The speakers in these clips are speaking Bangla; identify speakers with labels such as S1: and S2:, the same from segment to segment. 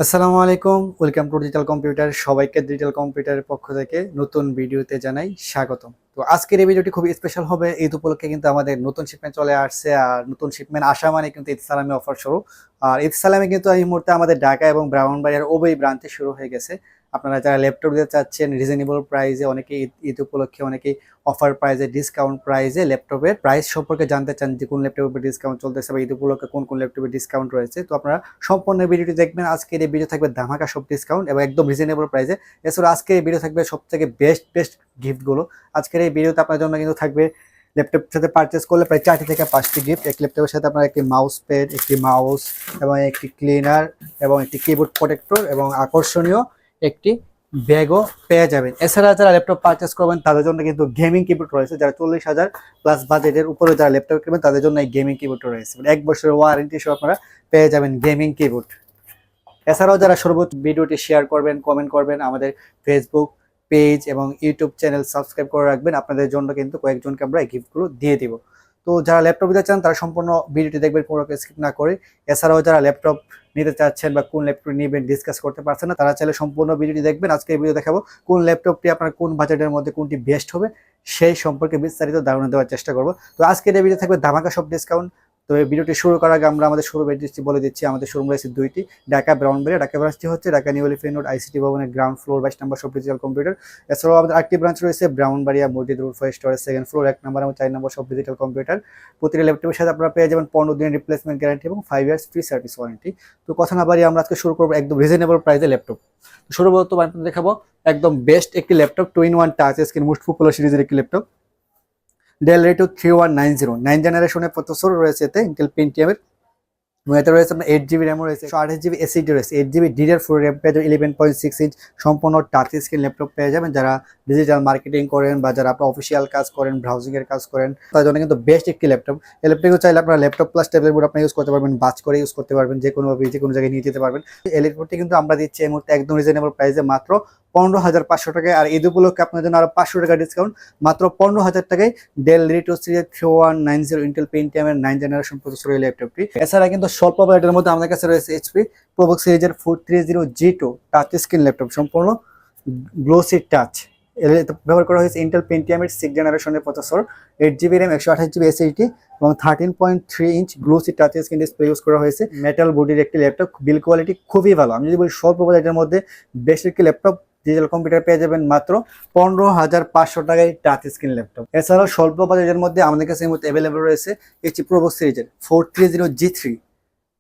S1: আসসালামু আলাইকুম, ওয়েলকাম টু ডিজিটাল কম্পিউটার। সবাইকে ডিজিটাল কম্পিউটারের পক্ষ থেকে নতুন ভিডিওতে জানাই স্বাগতম। তো আজকের এই ভিডিওটি খুবই স্পেশাল হবে। ঈদ উপলক্ষে কিন্তু আমাদের নতুন শিপমেন্ট চলে আসছে, আর নতুন শিপমেন্ট আসা মানে কিন্তু ঈদ সালামি অফার শুরু। আর ঈদ সালামি কিন্তু এই মুহূর্তে আমাদের ঢাকা এবং ব্রাহ্মণবাড়িয়ার উভয় ব্রাঞ্চে শুরু হয়ে গেছে। আপনারা যারা ল্যাপটপ দিতে চাচ্ছেন রিজনেবল প্রাইসে, অনেকে ঈদ উপলক্ষে অনেকেই অফার প্রাইসে, ডিসকাউন্ট প্রাইসে ল্যাপটপের প্রাইস সম্পর্কে জানতে চান যে কোন ল্যাপটপের ডিসকাউন্ট চলতেছে বা ঈদ উপলক্ষে কোন কোন ল্যাপটপের ডিসকাউন্ট রয়েছে। তো আপনারা সম্পূর্ণ ভিডিওটি দেখবেন। আজকের এই ভিডিও থাকবে ধামাকা সব ডিসকাউন্ট এবং একদম রিজনেবল প্রাইসে। এছাড়া আজকের এই ভিডিও থাকবে সব থেকে বেস্ট বেস্ট গিফটগুলো। আজকের এই ভিডিওতে আপনার জন্য কিন্তু থাকবে ল্যাপটপের সাথে পারচেস করলে প্রায় 4টি থেকে 5টি গিফট। এক ল্যাপটপের সাথে আপনার একটি মাউস প্যাড, একটি মাউস এবং একটি ক্লিনার এবং একটি কিবোর্ড প্রোটেক্টর এবং আকর্ষণীয় একটি ব্যাগও পেয়ে যাবেন। এছাড়া যারা ল্যাপটপ পারচেস করবেন তাদের জন্য কিন্তু গেমিং কিবোর্ড রয়েছে। যারা 40,000 প্লাস বাজেটের উপরে যারা ল্যাপটপ কিনবেন তাদের জন্য এই গেমিং কিবোর্ড রয়েছে। 1 বছরের ওয়ারেন্টি সহ আপনারা পেয়ে যাবেন গেমিং কিবোর্ড। এছাড়াও যারা সর্বোচ্চ ভিডিওটি শেয়ার করবেন, কমেন্ট করবেন, আমাদের ফেসবুক পেজ এবং ইউটিউব চ্যানেল সাবস্ক্রাইব করে রাখবেন, আপনাদের জন্য কিন্তু কয়েকজনকে আমরা এই গিফটগুলো দিয়ে দিব। তো যারা ল্যাপটপ নিতে চান তারা সম্পূর্ণ ভিডিওটি দেখবেন, কোনো স্কিপ না করে। এছাড়াও যারা ল্যাপটপ নিতে চাচ্ছেন বা কোন ল্যাপটপ নেবেন ডিসকাস করতে পারছেন না, তারা চাইলে সম্পূর্ণ ভিডিওটি দেখবেন। আজকে এই ভিডিও দেখাবো কোন ল্যাপটপটি আপনার কোন বাজেটের মধ্যে কোনটি বেস্ট হবে সেই সম্পর্কে বিস্তারিত ধারণা দেওয়ার চেষ্টা করবো। তো আজকের এই ভিডিও থাকবে ধামাকা সব ডিসকাউন্ট। তো এই ভিডিওটি শুরু করার আগে আমরা আমাদের শোরুম অ্যাড্রেসটি বলে দিচ্ছি। আমাদের শোরুম রয়েছে দুইটি, ঢাকা ব্রাউনবাড়িয়া। ঢাকা ব্রাঞ্চটি হচ্ছে Dhaka new elephant road ICT ভবনের গ্রাউন্ড ফ্লোর 22 নম্বর সব ডিজিটাল কম্পিউটার। এছাড়াও আমাদের আরেকটি ব্রাঞ্চ রয়েছে ব্রাউনবাড়িয়া মসজিদ রোড 5 স্টোরের 2nd ফ্লোর 1 নম্বর এবং 4 নম্বর সব ডিজিটাল কম্পিউটার। প্রতিটি ল্যাপটপের সাথে আপনারা পেয়ে যাবেন 15 দিনের রিপ্লেসমেন্ট গ্যারান্টি এবং 5 ইয়ার্স ফ্রি সার্ভিস ওয়ারেন্টি। তো কথা না বাড়িয়ে আমরা আজকে শুরু করবো একদম রিজনেবল প্রাইসে ল্যাপটপ। শুরু বলতে আপনাদের দেখাবো একদম বেস্ট একটি laptop, 2-in-1 touch screen most popular সিরিজের একটি ল্যাপটপ, ডেল রেটো 3190 9 জেনারেশনের প্রসেসর রয়েছে এতে, ইন্টেল পেন্টিয়ামের। এতে রয়েছে আপনার 8 জিবি র্যামও রয়েছে, 128 জিবি এসএসডি রয়েছে, 8 জিবি DDR4 র্যাম পেয়ে যাবেন, 11.6 ইঞ্চ সম্পূর্ণ টাচ স্ক্রিন ল্যাপটপ পেয়ে যাবেন। যারা ডিজিটাল মার্কেটিং করেন বা যারা আপনার অফিসিয়াল কাজ করেন, ব্রাউজিং এর কাজ করেন, তার জন্য কিন্তু বেস্ট একটি ল্যাপটপ। এই ল্যাপটপ চাইলে আপনারা ল্যাপটপ প্লাস ট্যাবলেট বোর্ড আপনি ইউজ করতে পারবেন, বাজ করে ইউজ করতে পারবেন, যে কোনো জায়গায় নিয়ে যেতে পারবেন। এই ল্যাপটপটি কিন্তু আমরা দিচ্ছি এই মুহূর্তে একদম রিজনেবল প্রাইসে মাত্র 15,500 টাকায়। আর ঈদ উপলক্ষে আপনার জন্য আরো 500 টাকা ডিসকাউন্ট, মাত্র 15,000 টাকায় ডেল রেটো সিরিজ 3190 ইন্টেল পেন্টিয়ামের 9 জেনারেশন প্রসেসর এই ল্যাপটপটি। এছাড়া কিন্তু স্বল্প বাজেটের মধ্যে আমাদের কাছে রয়েছে এইচপি প্রোবুক সিরিজের 430G2 টাচ স্ক্রিন ল্যাপটপ, সম্পূর্ণ গ্লোসি টাচ। ব্যবহার করা হয়েছে ইন্টেল পেন্টিয়ামের 6 জেনারেশনের processor, 8 GB RAM, 128 GB SSD এবং 13.3 inch glossy touch screen display use করা হয়েছে। মেটাল বডির একটি ল্যাপটপ, বিল কোয়ালিটি খুবই ভালো। আমি যদি বলি স্বল্প বাজেটের মধ্যে বেস্ট একটি ল্যাপটপ ডিজিটাল কম্পিউটার পেয়ে যাবেন মাত্র 15,500 টাকায় টাচ স্ক্রিন ল্যাপটপ। এছাড়াও স্বল্প বাজেটের মধ্যে আমাদের কাছে এই মুহূর্তে অ্যাভেলেবল রয়েছে এইচপি প্রোবুক সিরিজের 430G3।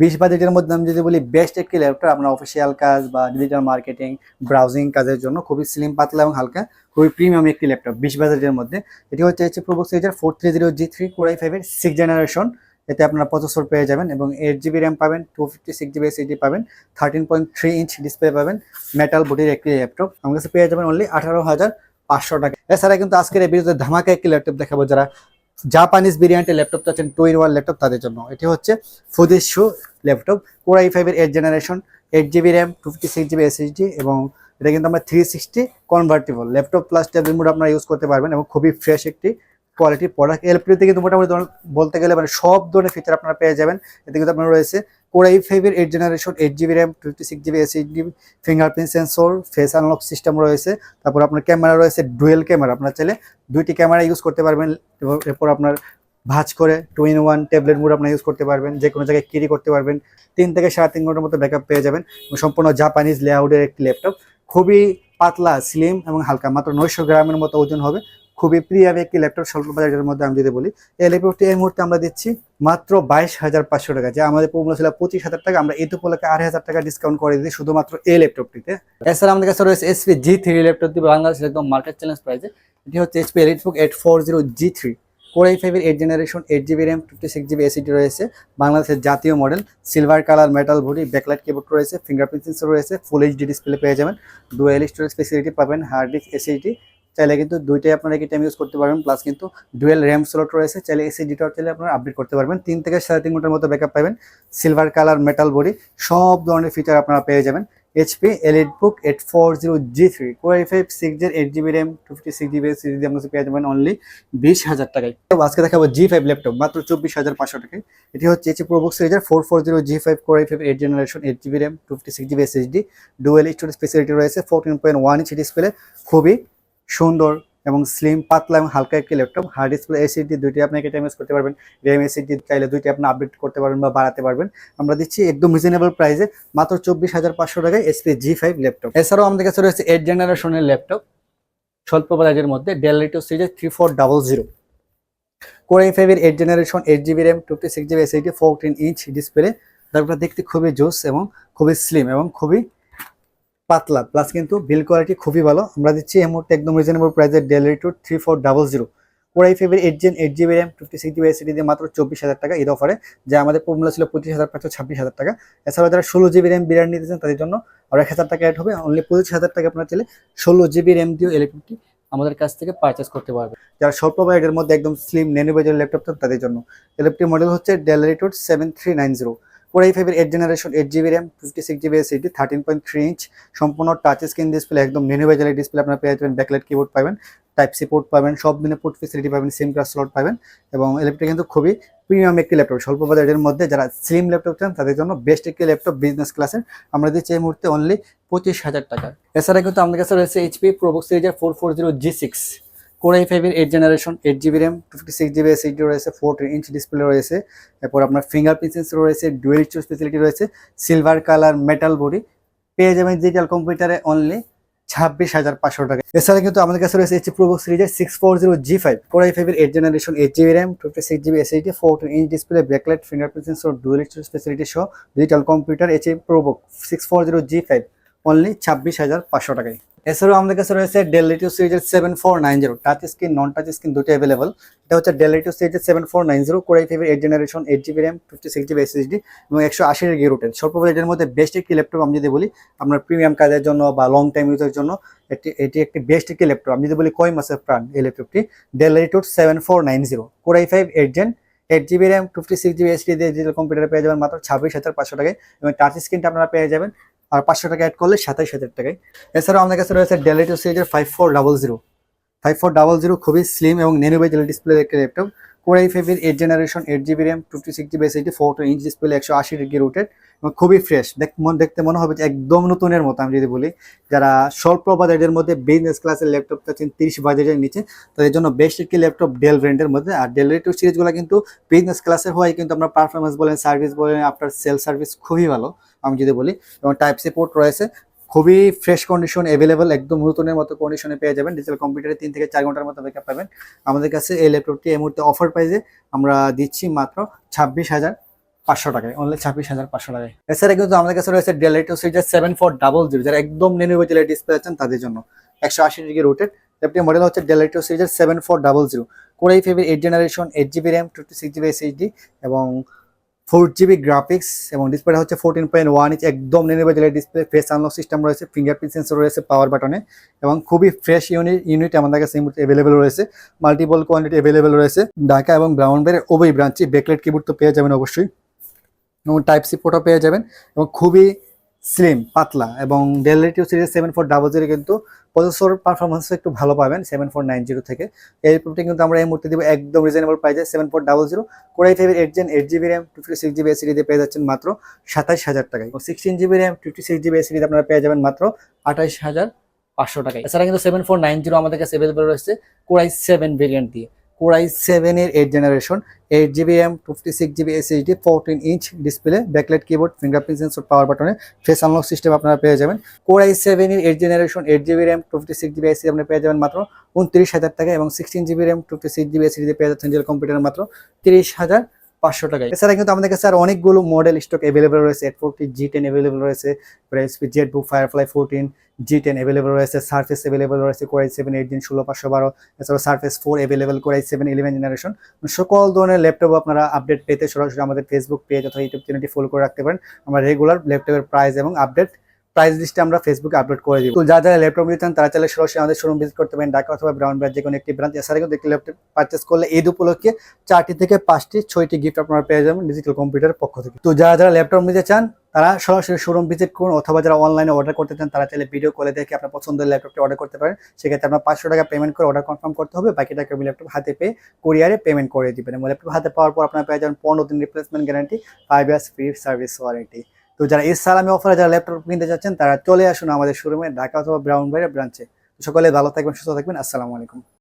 S1: 20 বাজেটের মধ্যে আমি যদি বলি বেস্ট একটি ল্যাপটপ আপনার অফিসিয়াল কাজ বা ডিজিটাল মার্কেটিং, ব্রাউজিং কাজের জন্য খুবই স্লিম, পাতলা এবং হালকা, খুবই প্রিমিয়াম একটি ল্যাপটপ 20 বাজেটের মধ্যে। এটি হচ্ছে প্রোবুক সিরিজের 430G3 Core i5 এর 6 জেনারেশন। এতে আপনারা প্রসেসর পেয়ে যাবেন এবং 8 জিবি র্যাম পাবেন, 256 জিবি এসএসডি পাবেন, 13.3 ইঞ্চ ডিসপ্লে পাবেন, মেটাল বডির একটি ল্যাপটপ। আমার কাছে পেয়ে যাবেন অনলি 18,500 টাকা। এছাড়া কিন্তু আজকের এই ভিডিওতে ধামাকা একটি ল্যাপটপ দেখাবো। যারা জাপানিজ ভেরিয়েন্টের ল্যাপটপ চাচ্ছেন 2-in-1 ল্যাপটপ তাদের জন্য এটি হচ্ছে ফুজিশু ল্যাপটপ, কোর i5 এর 8 generation, 8 GB RAM, 256 GB SSD এবং এটা কিন্তু আমরা 360 convertible laptop plus tablet mode আপনারা ইউজ করতে পারবেন এবং খুবই ফ্রেশ একটি কোয়ালিটি প্রোডাক্ট। এলপিতে কিন্তু মোটামুটি বলতে গেলে মানে সব ধরনের ফিচার আপনারা পেয়ে যাবেন। এতে কিন্তু আপনার রয়েছে কোর i5 এর 8 generation, 8 GB RAM, 256 GB SSD, fingerprint sensor, face unlock system রয়েছে। তারপর আপনার ক্যামেরা রয়েছে ডুয়েল ক্যামেরা, আপনার চাইলে দুইটি ক্যামেরা ইউজ করতে পারবেন। এরপর আপনার ভাঁজ করে 2-in-1 ট্যাবলেট মোড আপনার ইউজ করতে পারবেন, যে কোনো জায়গায় ক্যারি করতে পারবেন। 3 থেকে 3.5 ঘন্টার মতো ব্যাকআপ পেয়ে যাবেন। সম্পূর্ণ জাপানিজ লেআউটের একটি ল্যাপটপ, খুবই পাতলা, স্লিম এবং হালকা, মাত্র 900 গ্রামের মতো ওজন হবে। খুবই প্রিমিয়াম একটি ল্যাপটপ স্বল্প বাজেটের মধ্যে আমি যদি বলি। এই ল্যাপটপটি এই মুহূর্তে আমরা দিচ্ছি মাত্র 22,500 টাকা, যে আমাদের প্রোমো ছিল 25,000 টাকা। আমরা এই উপলক্ষে 8,000 টাকা ডিসকাউন্ট করে দিই শুধুমাত্র এই ল্যাপটপটিতে। এছাড়া আমাদের কাছে রয়েছে এইচপি G3 ল্যাপটপটি, বাংলাদেশের একদম মার্কেট চ্যালেঞ্জ প্রাইসে। এটি হচ্ছে HP EliteBook 840G3 core i5 এর 8 generation, 8 GB RAM, 256 GB SSD রয়েছে, বাংলাদেশের জাতীয় model, silver colour metal body, backlight keyboard রয়েছে, ফিঙ্গারপ্রিন্ট সেন্সর রয়েছে, ফুল এইচডি ডিসপ্লে পেয়ে যাবেন, ডুয়েল স্টোরেজ ফেসিলিটি পাবেন, হার্ড ডিস্ক এসএসডি চাইলে কিন্তু দুইটাই আপনারা কি টাইম ইউজ করতে পারবেন, প্লাস কিন্তু ডুয়েল র্যাম স্লট রয়েছে, চাইলে এসএসডিটাও চাইলে আপনারা আপডেট করতে পারবেন। 3 থেকে 3.5 ঘন্টার মতো ব্যাকআপ পাবেন, সিলভার কালার মেটাল বডি, সব ধরনের ফিচার আপনারা পেয়ে যাবেন। HP EliteBook 840G3 Core i5 6 এর 8GB RAM 256GB SSD দিয়ে আপনারা পেয়ে যাবেন অনলি 20,000 টাকায়। তো আজকে দেখাবো G5 ল্যাপটপ মাত্র 24,500 টাকায়। এটি হচ্ছে HP ProBook সিরিজের 440G5 Core i5 8 generation 8GB RAM 256GB SSD dual storage facility রয়েছে 14.1 ইঞ্চি ডিসপ্লে, খুবই সুন্দর এবং স্লিম পাতলা এবং হালকা একটি ল্যাপটপ। হার্ড ডিসপ্লে এসএসডি দুইটি আপনি এটা ইউজ করতে পারবেন, র্যাম এসএসডি চাইলে দুইটি আপনি আপডেট করতে পারবেন বা বাড়াতে পারবেন। আমরা দিচ্ছি একদম রিজনেবল প্রাইসে মাত্র 24,500 টাকায় HP G5 ল্যাপটপ। এছাড়াও আমাদের কাছে রয়েছে 8 জেনারেশনের ল্যাপটপ স্বল্প বাজেটের মধ্যে ডেল রিটো সিরিজের 3400 Core i5 এর 8 generation 8GB RAM 256GB SSD 14 inch display. তারপর দেখতে খুবই জোস এবং খুবই স্লিম এবং খুবই পাতলা, প্লাস কিন্তু বিল কোয়ালিটি খুবই ভালো। আমরা দিচ্ছি এই মুহূর্তে একদম রিজনেবল প্রাইসে ডেল রিটো 3400 Core i5 এর 8 gen 8GB RAM 256GB SSD দিয়ে মাত্র 24,000 টাকা ঈদ অফারে, যা আমাদের মূল্য ছিল 25,500 26,000 টাকা। এছাড়াও যারা 16GB RAM বিরিয়ানি নিতেছেন তাদের জন্য আর 1,000 টাকা অ্যাড হবে, অনলি 25,000 টাকা আপনারা চাইলে 16GB RAM দিয়ে ল্যাপটপটি আমাদের কাছ থেকে পারচেস করতে পারবে। যারা স্বল্প বাজেটের মধ্যে একদম স্লিম ন্যানো বাজেটের ল্যাপটপ তাদের জন্য ল্যাপটপটির মডেল হচ্ছে ডেল রিটো 7390 Core i5 এর 8 generation 8GB RAM 56GB SSD 13.3 inch সম্পূর্ণ টাচ স্ক্রিন ডিসপ্লে, একদম ন্যানো বাজেটের ডিসপ্লে। আপনারা পেয়ে যাবেন ব্যাকলাইট কিবোর্ড পাবেন, টাইপ সি পোর্ট পাবেন, সব দিনে পোর্ট ফেসিলিটি পাবেন, সিম কার্ড স্লট পাবেন এবং ল্যাপটপটি কিন্তু খুবই প্রিমিয়াম একটি ল্যাপটপ। স্বল্প বাজেটের মধ্যে যারা স্লিম ল্যাপটপ চান তাদের জন্য বেস্ট একটি ল্যাপটপ বিজনেস ক্লাসের। আমরা দিচ্ছি এই মুহূর্তে অনলি 25,000 টাকা। এছাড়া কিন্তু আমাদের কাছে রয়েছে HP ProBook সিরিজের 440G6 Core i5 এর 8 generation 8GB RAM 256GB SSD রয়েছে, 14 ইঞ্চ ডিসপ্লে রয়েছে। এরপর আপনার ফিঙ্গারপ্রিন্ট সেন্সর রয়েছে, ডুয়েল স্টোরেজ ফ্যাসিলিটি রয়েছে, সিলভার কালার মেটাল বডি। পেয়ে যাবেন ডিজিটাল কম্পিউটারে অনলি 26,500 টাকা। এছাড়া কিন্তু আমাদের কাছে রয়েছে HP ProBook সিরিজের 640G5 Core i5 এর 8 generation 8GB RAM 256GB SSD 14 inch display, backlight fingerprint sensor, dual storage facility সহ digital computer HP ProBook 640G5 only 26,500 টাকায়। এছাড়াও আমাদের কাছে রয়েছে ডেল রিটো সিরিজের 7490 টাচ স্ক্রিন নন টাচ স্ক্রিন দুটো অ্যাভেলেবল। এটা হচ্ছে ডেল রিটো সিরিজের 7490 Core i5 এর 8 generation 8GB RAM 256GB SSD এবং 180 এর গিগাবাইটের স্বল্প বাজেটের মধ্যে বেস্ট একটি ল্যাপটপ। আমি যদি বলি আপনার প্রিমিয়াম কাজের জন্য বা লং টাইম ইউজের জন্য এটি একটি বেস্ট একটি ল্যাপটপ। আমি যদি বলি কয় মাসের প্রাণ এই ল্যাপটপটি ডেল রিটো 7490 Core i5 8 gen 8GB RAM 256GB SSD দিয়ে ডিজিটাল কম্পিউটারে পেয়ে যাবেন মাত্র 26,500 টাকায় এবং টাচ স্ক্রিনটা আপনারা পেয়ে যাবেন আর 500 টাকা অ্যাড করলে 27,000 টাকায়। এছাড়াও আমাদের কাছে রয়েছে ডেল রিটো সিরিজের 5400 খুবই স্লিম এবং ন্যানো বাজেটের ডিসপ্লে একটি ল্যাপটপ। Core i5 এর 8 generation 8GB RAM 256GB SSD 14 inch display, 180 degree rotate এবং খুবই ফ্রেশ। দেখতে মনে হবে যে একদম নতুনের মতো। আমি যদি বলি যারা স্বল্প বাজেটের মধ্যে বিজনেস ক্লাসের ল্যাপটপ চাচ্ছেন 30 বাজেটের নিচে, তাদের জন্য বেস্ট একটি ল্যাপটপ ডেল ব্র্যান্ডের মধ্যে। আর ডেল রিটো সিরিজগুলো কিন্তু বিজনেস ক্লাসের হয় কিন্তু আমরা পারফরমেন্স বলেন, সার্ভিস বলেন, আফটার সেল সার্ভিস খুবই ভালো আমি যদি বলি। এবং টাইপ সি পোর্ট রয়েছে, খুবই ফ্রেশ কন্ডিশন অ্যাভেলেবল, একদম নতুনের মতো কন্ডিশনে পেয়ে যাবেন। ডিজিটাল কম্পিউটারে 3 থেকে 4 ঘন্টার মতো ব্যাকআপ পাবেন। আমাদের কাছে এই ল্যাপটপটি এই মুহূর্তে অফার প্রাইসে আমরা দিচ্ছি মাত্র 26,500 টাকায়, অনলি 26,500 টাকায়। এছাড়া কিন্তু আমাদের কাছে রয়েছে ডেল রিটো সিরিজের 7400 যারা একদম ন্যানো বাজেটের ডিসপ্লে আছেন তাদের জন্য 180 ডিগ্রি রোটেট। ল্যাপটপটির মডেল হচ্ছে ডেল রিটো সিরিজের 7400 Core i5 এর 8 generation 8GB RAM 256GB SSD এবং 4GB গ্রাফিক্স এবং ডিসপ্লেটা হচ্ছে 14.1 ইঞ্চ একদম ন্যানো বাজেটের ডিসপ্লে। ফেস আনলক সিস্টেম রয়েছে, ফিঙ্গারপ্রিন্ট সেন্সর রয়েছে পাওয়ার বাটনে এবং খুবই ফ্রেশ ইউনিট আমাদের কাছে এই মুহূর্তে অ্যাভেলেবেল রয়েছে। মাল্টিপল কোয়ান্টিটি অ্যাভেলেবেল রয়েছে। ঢাকা এবং ব্রাউনবাড়ির উভয় ব্রাঞ্চে ব্যাকলাইট কিবোর্ড তো পেয়ে যাবেন অবশ্যই এবং টাইপ সি পোর্টও পেয়ে যাবেন এবং খুবই স্লিম পাতলা। এবং ডেল রিটো সিরিজ 7400 কিন্তু প্রসেসর পারফরমেন্স একটু ভালো পাবেন 7490 থেকে। এই ল্যাপটপটি কিন্তু আমরা এই মুহূর্তে দিব একদম রিজনেবল প্রাইসে 7400 Core i5 এর 8 gen 8GB RAM 256GB SSD দিয়ে পেয়ে যাচ্ছেন মাত্র 27,000 টাকায়। 16GB RAM 256GB SSD দিয়ে আপনারা পেয়ে যাবেন মাত্র 28,500 টাকায়। এছাড়া কিন্তু 7490 আমাদের কাছে অ্যাভেলেবল রয়েছে Core i7 ভেরিয়েন্ট দিয়ে। Core i7 এর 8 generation 8GB RAM 256GB SSD 14 inch display, backlight keyboard, fingerprint sensor, power বাটনে, ফেস আনলক সিস্টেম আপনারা পেয়ে যাবেন। Core i7 এর 8 generation 8GB RAM 256GB SSD আপনারা পেয়ে যাবেন মাত্র 29,000 টাকা এবং 16GB RAM 256GB SSD পেয়ে যাচ্ছেন ডিজিটাল কম্পিউটার মাত্র 30,500 টাকায়। এছাড়া কিন্তু আমাদের কাছে আর অনেকগুলো মডেল স্টক অ্যাভেলেবল রয়েছে। 840 G10 অ্যাভেলেবল রয়েছে, HP ZBook Firefly 14 G10 available রয়েছে, সার্ফেস অ্যাভেলেবল রয়েছে Core i7 8 জেন 16512, এছাড়াও surface 4 available Core i7 11 generation. সকল ধরনের ল্যাপটপ আপনারা আপডেট পেতে সরাসরি আমাদের ফেসবুক পেজ অথবা ইউটিউব চ্যানেলটি ফলো করে রাখতে পারেন। আমরা রেগুলার ল্যাপটপের প্রাইস এবং আপডেট প্রাইস লিস্টে আমরা ফেসবুকে আপলোড করে দিব। তো যারা ল্যাপটপ নিতে চান তারা চাইলে সরাসরি আমাদের শোরুম ভিজিট করতে পারেন, ঢাকা অথবা ব্রাউনবাজার যে কোনো একটি ব্রাঞ্চ। এছাড়া কিন্তু একটি ল্যাপটপ পারচেস করলে ঈদ উপলক্ষে 4টি থেকে 5টি 6টি গিফট আপনারা পেয়ে যাবেন ডিজিটাল কম্পিউটারের পক্ষ থেকে। তো যারা ল্যাপটপ নিতে চান তারা সরাসরি শোরুম ভিজিট করুন, অথবা যারা অনলাইনে অর্ডার করতে চান তারা চাইলে ভিডিও কলে দেখে আপনার পছন্দের ল্যাপটপটি অর্ডার করতে পারেন। সেক্ষেত্রে আপনার 500 টাকা পেমেন্ট করে অর্ডার কনফার্ম করতে হবে, বাকি টাকা ল্যাপটপ হাতে পেয়ে কুরিয়ারে পেমেন্ট করে দিবেন। এবং ল্যাপটপ হাতে পাওয়ার পর আপনারা পেয়ে যাবেন 15 দিন replacement guarantee, 5 years free service warranty. তো যারা এই সালামি অফারে যারা ল্যাপটপ কিনতে চাচ্ছেন তারা চলে আসুন আমাদের শোরুমে, ঢাকা অথবা ব্রাউনবাজার ব্রাঞ্চে। সকলে ভালো থাকবেন, সুস্থ থাকবেন। আসসালামু আলাইকুম।